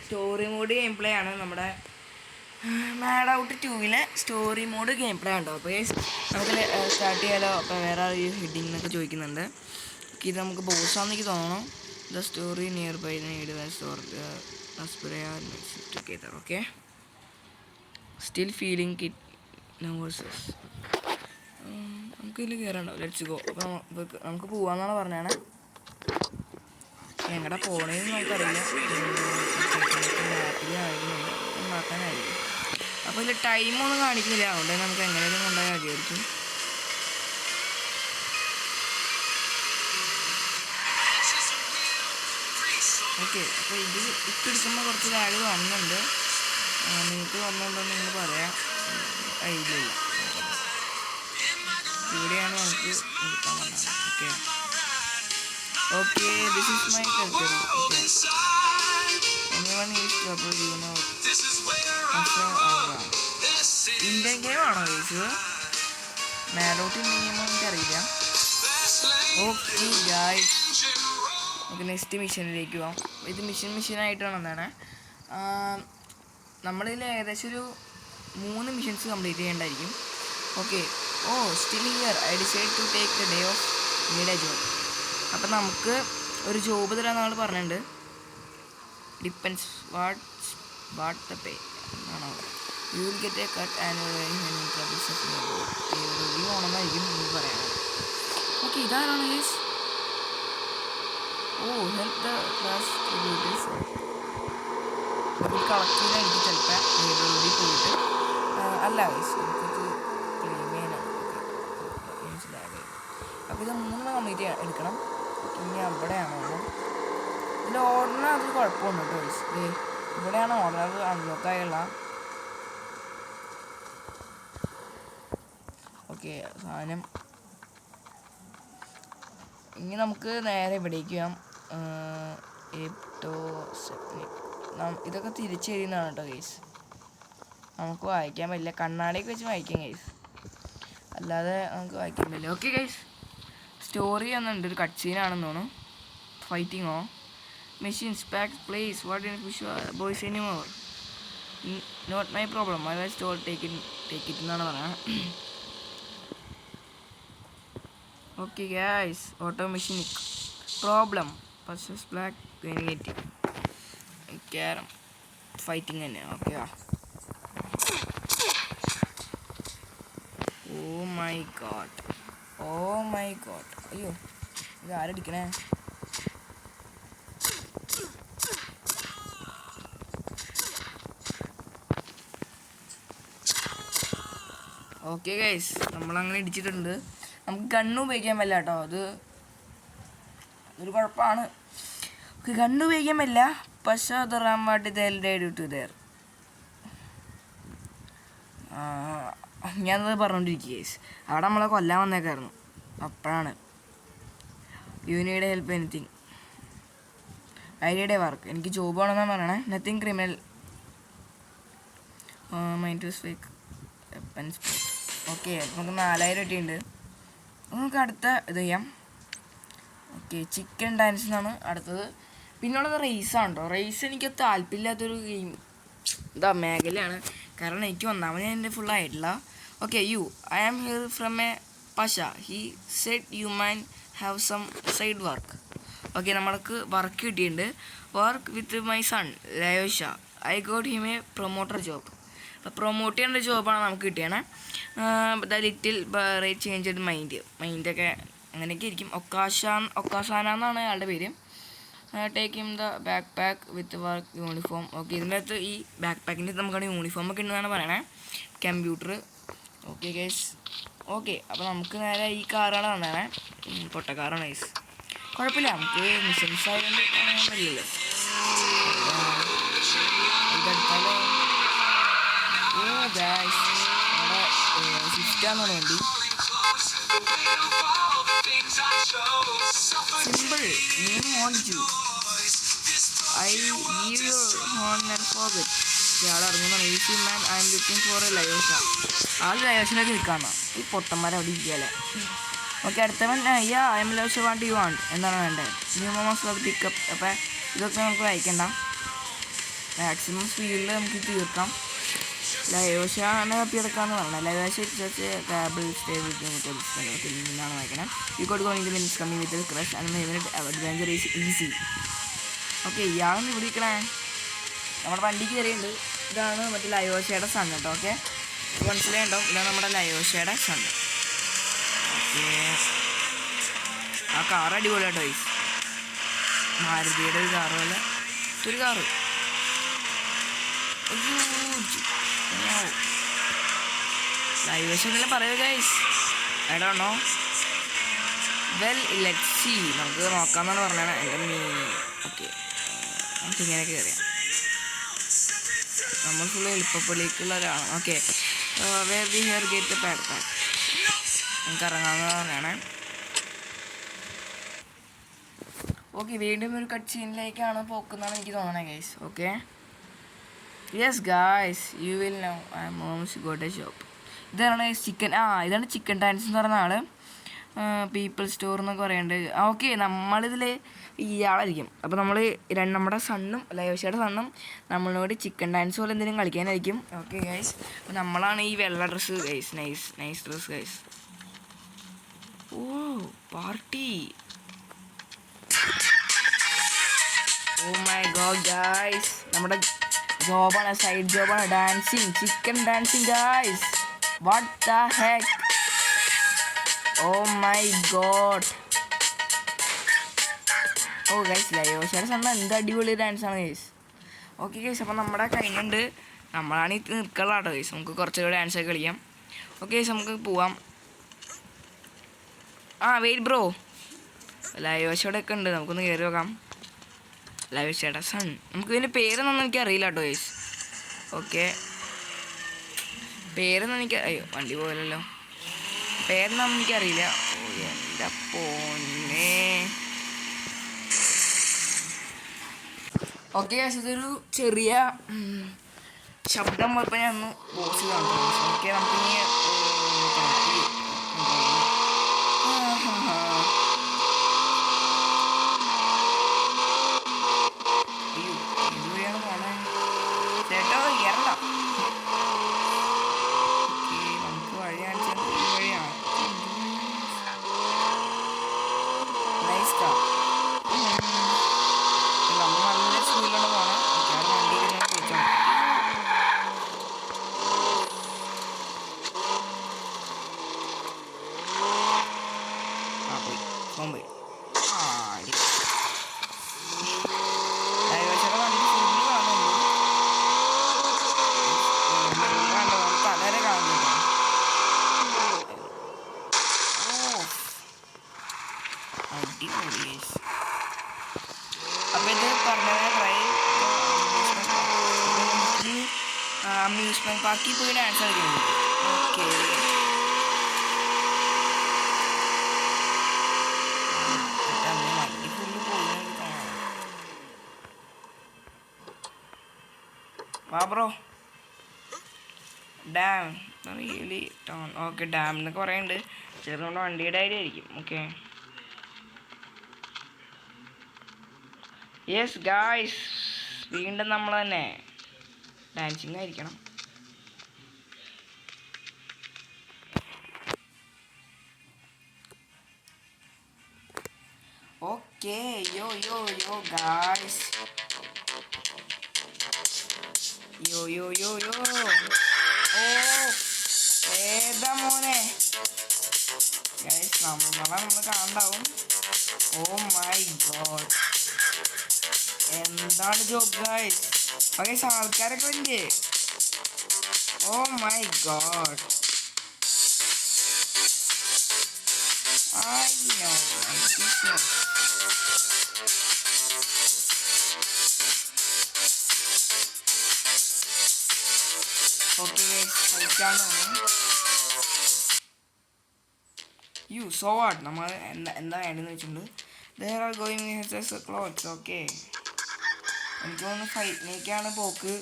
Story mode game play ആണ് നമ്മുടെ mad out 2-ലെ സ്റ്റോറി മോഡ് ഗെയിം പ്ലേ ഉണ്ടോ. അപ്പോൾ നമുക്ക് സ്റ്റാർട്ട് ചെയ്യാലോ. അപ്പോൾ വേറെ ഈ ഹെഡിങ് എന്നൊക്കെ ചോദിക്കുന്നുണ്ട്. ഇത് നമുക്ക് ബോസാന്ന് എനിക്ക് തോന്നണം. The story near by together. Okay, still feeling kit nervous. നമുക്ക് ഇതിൽ കയറണ്ടോ. Let's go. അപ്പോൾ നമുക്ക് പോവാന്നാണ് പറഞ്ഞാണ്. എങ്ങടെ പോണേന്ന് നമുക്കറിയില്ല. ഉണ്ടാക്കാനായിരിക്കും. അപ്പോൾ ഇതിൽ ടൈമൊന്നും കാണിക്കുന്നില്ല. അതുകൊണ്ട് നമുക്ക് എങ്ങനെയും കൊണ്ടുപോയാൽ മതിയായിരിക്കും. ഓക്കെ, അപ്പോൾ ഇത് ഇട്ടെടുക്കുമ്പോൾ കുറച്ച് ലാഗ് വന്നിട്ടുണ്ട്. നിങ്ങൾക്ക് വന്നുകൊണ്ടെന്ന് നിങ്ങൾ പറയാം. ഇല്ല, ഇവിടെയാണ് നമുക്ക് എടുക്കാൻ വന്നത്. Okay okay, this is my territory. Okay, anyone is trouble, you know. Indian game ആണോ ചോദിച്ചത്? മാഡ് ഔട്ട് ഇന്ത്യൻ ഗെയിം എനിക്കറിയില്ല. ഓക്കെ ഗായ്സ്, നമുക്ക് നെക്സ്റ്റ് മിഷനിലേക്ക് പോകാം. ഇത് മിഷനായിട്ടാണ് എന്താണ് നമ്മളിതിൽ ഏകദേശം ഒരു 3 മിഷൻസ് കംപ്ലീറ്റ് ചെയ്യേണ്ടായിരിക്കും. Okay, still here I decide to take the day off need a job. അപ്പം നമുക്ക് ഒരു ജോബ് തരാമെന്ന് നമ്മൾ പറഞ്ഞിട്ടുണ്ട്. ഡിപ്പെൻസ് വാട്ട് ദ പേ ആണോ. You will get a cut annual review ആണെന്നായിരിക്കും നിങ്ങൾ പറയാനുള്ളത്. ഓക്കെ, ഇതാരാണ് guys? Help the class collect ചെയ്യാനായിരിക്കും ചിലപ്പോൾ ലൈബ്രറി പോയിട്ട്. അല്ല ഗൈസ്, എനിക്കത് ക്ലെയിം ചെയ്യാനാണ്. മനസ്സിലായത്. അപ്പോൾ ഇത് 3 കംപ്ലീറ്റ് എടുക്കണം. ഇനി അവിടെയാണോ ഇതിൽ ഓർഡറിന് അത് കുഴപ്പമുണ്ട് കേട്ടോ ഗൈസ്. ഇവിടെയാണ് ഓർഡർ അൺലോക്കായുള്ള. ഓക്കെ, സാധനം ഇനി നമുക്ക് നേരെ ഇവിടേക്ക് ചെയ്യാം. ഇതൊക്കെ തിരിച്ച് എഴുതുന്നതാണ് കേട്ടോ ഗൈസ്. നമുക്ക് വായിക്കാൻ പറ്റില്ല. കണ്ണാടിയൊക്കെ വെച്ച് വായിക്കാം ഗൈസ്, അല്ലാതെ നമുക്ക് വായിക്കാൻ പറ്റില്ല. ഓക്കെ ഗൈസ്, സ്റ്റോറി ഒന്നുണ്ട്. ഒരു കട്ട് സീനാണെന്ന് തോന്നുന്നു. ഫൈറ്റിങ്ങോ machines pack place what in push boys anymore not my problem I was told take it എന്നാണ് പറയുന്നത്. Okay guys, auto mechanic problem purchase black negative carrom fighting തന്നെ. Okay, oh my God. അയ്യോ, ഇത് ആരടിക്കണേ? ഓക്കെ ഗൈസ്, നമ്മളങ്ങനെ ഇടിച്ചിട്ടുണ്ട്. നമുക്ക് ഗണ്ണ് ഉപയോഗിക്കാൻ പറ്റില്ല കേട്ടോ. അതൊരു കുഴപ്പമാണ്. ഗണ്ണ് ഉപയോഗിക്കാൻ പറ്റില്ല. പക്ഷേ അത് റാംവാട്ടി തേർ ഞാനത് പറഞ്ഞുകൊണ്ടിരിക്കുക ഗൈസ്. അവിടെ നമ്മളെ കൊല്ലാൻ വന്നേക്കായിരുന്നു. അപ്പോഴാണ് യു നീഡ് ഹെൽപ്പ് എനിത്തിങ് ഐഡിയയുടെ വർക്ക്. എനിക്ക് ജോബ് ആണെന്നാണ് പറയണേ. Nothing criminal mind fake weapons. Okay, നമുക്ക് 4000 കിട്ടിയിട്ടുണ്ട്. നമുക്ക് അടുത്ത ഇത് ചെയ്യാം. ഓക്കെ, ചിക്കൻ ഡാൻസ് എന്നാണ് അടുത്തത്. പിന്നുള്ളത് റേസാണ് കേട്ടോ. റേസ് എനിക്ക് താല്പര്യമില്ലാത്തൊരു ഗെയിം മേഖലയാണ്. കാരണം എനിക്ക് ഒന്നാമത് എൻ്റെ ഫുള്ളായിട്ടില്ല. Okay, I am here from a പശ. He said you mine have some side work. Okay, നമ്മൾക്ക് വർക്ക് കിട്ടിയിട്ടുണ്ട്. Work with my son Lyosha. I got him a promoter job. അപ്പോൾ പ്രൊമോട്ട് ചെയ്യേണ്ട ജോബാണ് നമുക്ക് കിട്ടിയാണ്. ദ ലിറ്റിൽ റേറ്റ് ചേഞ്ചഡ് മൈൻഡൊക്കെ അങ്ങനെയൊക്കെ ഇരിക്കും. ഒക്കാസാന എന്നാണ് അയാളുടെ പേര്. Take him the backpack with work uniform. Okay, ഇതിൻ്റെ അകത്ത് ഈ ബാക്ക് പാക്കിൻ്റെ നമുക്കാണ് യൂണിഫോം ഒക്കെ ഉണ്ടെന്നാണ് പറയണേ. കമ്പ്യൂട്ടർ. Okay guys. ഓക്കെ, അപ്പോൾ നമുക്ക് നേരെ ഈ കാറാണ് വന്നേ. പൊട്ടക്കാറാണ് ഗൈസ്. കുഴപ്പമില്ല, നമുക്ക് മിഷൻസ് ആയതുകൊണ്ട് പറ്റില്ലല്ലോ. ഇതെടുത്താലോ? ഗൈസ്, നമ്മുടെ സ്വിഫ്റ്റാന്നാണ് വണ്ടി. Simple, you want you. I give your horn and forget. ഇയാൾ ഇറങ്ങുന്നതാണ്. Easy man, I am looking for a Lyosha. ആൾ ലയോഷനൊക്കെ നിൽക്കാമെന്നാ. ഈ പൊട്ടന്മാരെ അവിടെ ഇരിക്കുകയല്ലേ. ഓക്കെ, അടുത്തവൻ I am Lyosha want you want. എന്താണ് വേണ്ടത്? New momos pickup. അപ്പോൾ ഇതൊക്കെ നമുക്ക് വായിക്കണ്ട. മാക്സിമം സ്പീഡിൽ നമുക്ക് തീർക്കാം. ലയോഷാണ് തപ്പിയെടുക്കാന്ന് പറഞ്ഞത്. ലയോഷ ടേബിൾ സ്റ്റേ നിന്നാണ് വായിക്കണം. You got going to means coming with crush and adventure is easy. Okay, ഇയാളൊന്ന് വിളിക്കണേ. നമ്മുടെ വണ്ടിക്ക് കയറിയുണ്ട്. ഇതാണ് മറ്റേ ലയോഷയുടെ സൺ കേട്ടോ. ഓക്കെ, മനസ്സിലായിട്ടുണ്ടാവും. ഇതാണ് നമ്മുടെ ലയോഷയുടെ സൺ. ഓക്കെ, ആ കാർ അടിപൊളിയാട്ടോ ഗൈസ്. മാരുതിയുടെ ഒരു കാറ് പോലെ ഒരു കാറ്. ലൈവേഷനിൽ പറയുക ഗൈസ്. എടാണോ വെൽ ലെറ്റ്സ് സീ, നമുക്ക് നോക്കാമെന്നാണ് പറഞ്ഞത് എൻ്റെ ഓക്കെ, നമുക്ക് ഇങ്ങനെയൊക്കെ കയറിയാം. നമ്മൾ ഫുള്ള് എളുപ്പപ്പള്ളിക്കുള്ള ഒരാളാണ്. Okay, where we here get pack pack, നമുക്ക് ഇറങ്ങാമെന്ന് പറഞ്ഞാണ്. ഓക്കെ, വീണ്ടും ഒരു കട്ട് സീനിലേക്കാണ് പോക്കുന്നതാണ് എനിക്ക് തോന്നണത് guys. Okay, yes guys, you will know I moms got a shop. ഇതാണ് ചിക്കൻ. ഇതാണ് ചിക്കൻ ഡാൻസ് എന്ന് പറഞ്ഞ ആള്. പീപ്പിൾ സ്റ്റോർ എന്നൊക്കെ പറയുന്നുണ്ട്. ഓക്കെ, നമ്മളിതിൽ ഇയാളായിരിക്കും. അപ്പോൾ നമ്മൾ നമ്മുടെ സണ്ണും ലയോഷയുടെ സണ്ണും നമ്മളോട് ചിക്കൻ ഡാൻസ് പോലെ എന്തെങ്കിലും കളിക്കാനായിരിക്കും. ഓക്കെ ഗൈസ്, അപ്പോൾ നമ്മളാണ് ഈ വെള്ള dress guys. Nice dress guys. Oh party. Oh my God guys, നമ്മുടെ ജോബാണ്, സൈഡ് ജോബാണ്. Dancing, chicken dancing guys. What the heck. Oh my God. Oh guys, ലയോഷയുടെ സണ്ണ എന്ത് അടിപൊളി ഡാൻസാണ് ഗൈസ്. ഓക്കെ ഗൈസ്, അപ്പോൾ നമ്മുടെ കഴിഞ്ഞുണ്ട്. നമ്മളാണ് ഈ നിൽക്കുള്ള കേട്ടോ ഗൈസ്. നമുക്ക് കുറച്ചുകൂടെ ഡാൻസൊക്കെ കളിക്കാം. ഓക്കെ ഗൈസ്, നമുക്ക് പോവാം. വെയിറ്റ് ബ്രോ, ലയോഷയുടെ ഒക്കെ ഉണ്ട്. നമുക്കൊന്ന് കയറി നോക്കാം. ലയോഷയുടെ സൺ. നമുക്ക് ഇതിൻ്റെ പേരൊന്നും എനിക്ക് അറിയില്ല കേട്ടോ ഗൈസ്. ഓക്കെ, പേരൊന്നും എനിക്ക് വണ്ടി പോയല്ലോ. പേരൊന്നും എനിക്കറിയില്ല. ഓ എൻ്റെ പോന്നേ. ഓക്കെ ഗൈസ്, ഇതൊരു ചെറിയ ശബ്ദം പോയപ്പോൾ ഞാൻ ഒന്ന് പോസ് ചെയ്താണ്. ഓക്കെ, നമുക്കിനി ഇതുവഴിയാണ് പോണേ ചേട്ടോ. ഇറങ്ങാം. ഓക്കെ, നമുക്ക് വഴി കാണിച്ചത് ഈ വഴിയാണ്. Nice car. നമ്മൾ നല്ല സ്പീഡിലാണ് പോകണം. വണ്ടി ചോദിച്ചോ. പോയി ഫോൺ പോയി. ഡൈവേഴ്സിയുടെ വണ്ടി ഫുള്ള് കാണുന്നുണ്ട്. തലരെ കാണുന്നുണ്ട്. അടിപൊളി. അപ്പോൾ ഇത് പറഞ്ഞത് അമ്യൂസ്മെൻറ്റ് പാർക്കിൽ പോയി ഡാൻസ് കളിക്കുന്നത്. ഓക്കെ, വണ്ടി ഫുള്ള് പോകുന്നത് കാണാം. വാ bro. Dam really town. Okay, dam എന്നൊക്കെ പറയുന്നുണ്ട്. ചിലപ്പോൾ നമ്മുടെ വണ്ടിയുടെ ഐഡിയ ആയിരിക്കും. ഓക്കെ, യെസ് ഗായ്സ്, വീണ്ടും നമ്മൾ തന്നെ ഡാൻസിങ് ആയിരിക്കണം. ഓക്കെ, യോ യോ യോ ഗായ്സ്, യോ യോ യോ യോ. ഓ ഏതാ മോനെ ഗൈസ്, നമ്മൾ കാണണ്ടാവും. ഓ മൈ ഗോഡ്, എന്താണ് ജോബ് ഗൈസ്. ഓക്കെ, ആൾക്കാരൊക്കെ ഉണ്ട്. Oh my god, I know my business. Okay guys, കളിക്കാനോ. So what? നമ്മൾ എന്താ വേണ്ടതെന്ന് വെച്ചിട്ടുണ്ട്. There are going clothes. Okay, എനിക്ക് തോന്നുന്നു ഫൈറ്റിലേക്കാണ് പോക്ക്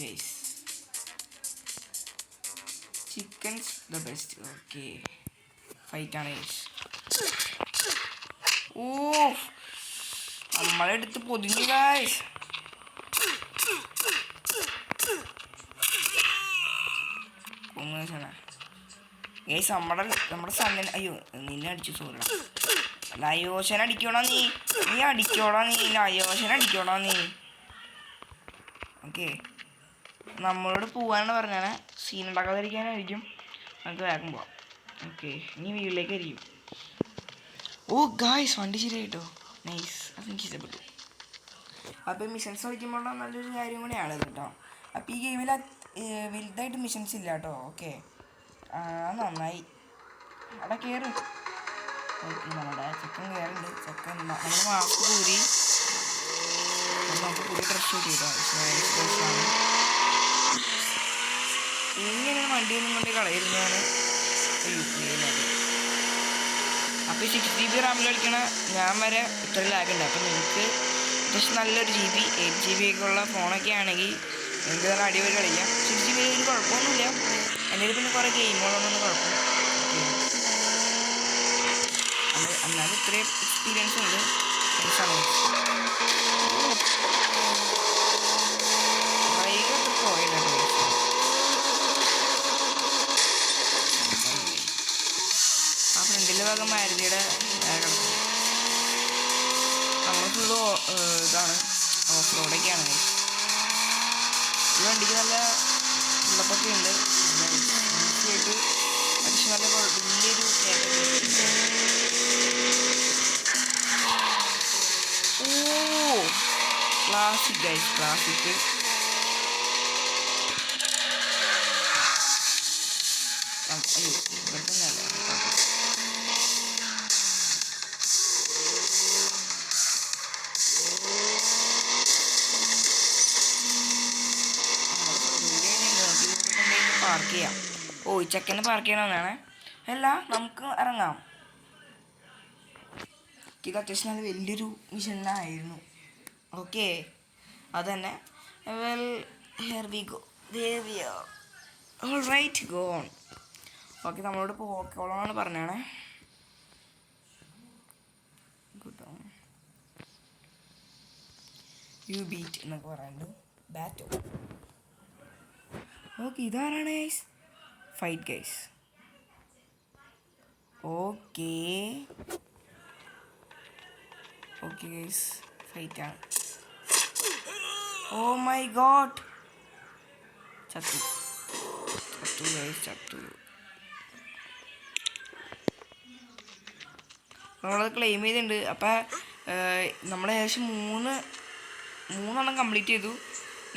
guys. Chickens the best. Okay, ഫൈറ്റാണ് ഗൈസ്. ഓ നമ്മളെടുത്ത് പൊതിഞ്ഞു ഗൈസ്. പൊങ്ങാണ് ഗൈസ്. നമ്മുടെ സണ്ണിന് അയ്യോ നിന്നെ അടിച്ചു, സോറി. ലയോശന അടിക്കോടാ നീ അടിക്കോടാ നീ ലയോശന അടിക്കോടാ നീ. ഓക്കെ, നമ്മളോട് പോവാനാണ് പറഞ്ഞാൽ സീൻ ഉണ്ടാക്കാതിരിക്കാനായിരിക്കും. നമുക്ക് വേഗം പോവാം. ഓക്കെ, ഇനി വീട്ടിലേക്ക് ആയിരിക്കും. ഓ ഗായ്സ്, വണ്ടി ശരിയായിട്ടോ. നൈസ്, അതെനിക്ക് ഇഷ്ടപ്പെട്ടു. അപ്പോൾ മിഷൻസ് കളിക്കുമ്പോൾ നല്ലൊരു കാര്യം കൂടെയാണ് കേട്ടോ. അപ്പോൾ ഈ ഗെയിമിൽ വലുതായിട്ട് മിഷൻസ് ഇല്ല കേട്ടോ. ഓക്കെ, നന്നായി. അവിടെ കയറി. ഓക്കെ, നമ്മുടെ ചെക്കൻ കയറുന്നുണ്ട്. ചെക്കൻ നമ്മൾ മാസ്ക് കൂരി നമുക്ക് പുതിയ ഡ്രസ് ഷൂട്ട് ചെയ്തോ. ഇങ്ങനെ വണ്ടിയൊന്നും കൊണ്ട് കളയിരുന്നതാണ്. അപ്പോൾ 6GB റാമിൽ കളിക്കണ ഞാൻ വരെ ഇത്ര ലാഗുണ്ട്. അപ്പോൾ നിങ്ങൾക്ക് ജസ്റ്റ് നല്ലൊരു GB 8GB ഒക്കെ ഉള്ള ഫോണൊക്കെ ആണെങ്കിൽ നിങ്ങൾക്ക് നല്ല അടിപൊളി കളിക്കാം. 6GB ഒരു കുഴപ്പമൊന്നുമില്ല. എൻ്റെ പിന്നെ കുറേ ഗെയിമുകളൊന്നും കുഴപ്പം. എന്നാലും ഇത്രയും എക്സ്പീരിയൻസ് ഉണ്ട്. ബൈക്കൊക്കെ പോയില്ല. ആ ഫ്രണ്ടിലെ ഭാഗം മാരുതിയുടെ കിടക്കും. നമ്മൾ ഫുള്ള് ഇതാണ്, ഓഫ് റോഡൊക്കെയാണ്. ഈ വണ്ടിക്ക് നല്ല ഉള്ളപ്പൊക്കെ ഉണ്ട്. ഈസിയായിട്ട് അത്യാവശ്യം നല്ല വലിയൊരു ക്ലാസിക് ഗൈസ്, ക്ലാസിക്. അയ്യോ ഇവിടെ തന്നെയല്ല. പാർക്ക് ചെയ്യാം. ഓ, ഈ ചെക്കന് പാർക്ക് ചെയ്യണമെന്നാണ്. അല്ല, നമുക്ക് ഇറങ്ങാം. ഇത് അത്യാവശ്യം നല്ല വലിയൊരു മിഷനായിരുന്നു. ഓക്കെ, അത് തന്നെ. Well, here we go. There we are. Alright, go on. Okay, നമ്മളോട് പോക്കോളാണ് പറഞ്ഞാണേ. യു ബീറ്റ് എന്നൊക്കെ പറയാനുണ്ട്. ബാറ്റോ. ഓക്കെ, ഇതാരാണ് guys? Fight guys. Okay guys, ഫൈറ്റാണ്. ഓ മൈ ഗോഡ്, ചത്തു ഗൈസ്, ചത്തു. നമ്മളത് ക്ലെയിം ചെയ്തിട്ടുണ്ട്. അപ്പം നമ്മൾ ഏകദേശം മൂന്നെണ്ണം കംപ്ലീറ്റ് ചെയ്തു.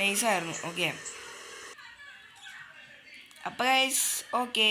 നൈസായിരുന്നു. ഓക്കെ, അപ്പോൾ ഗൈസ്, ഓക്കെ.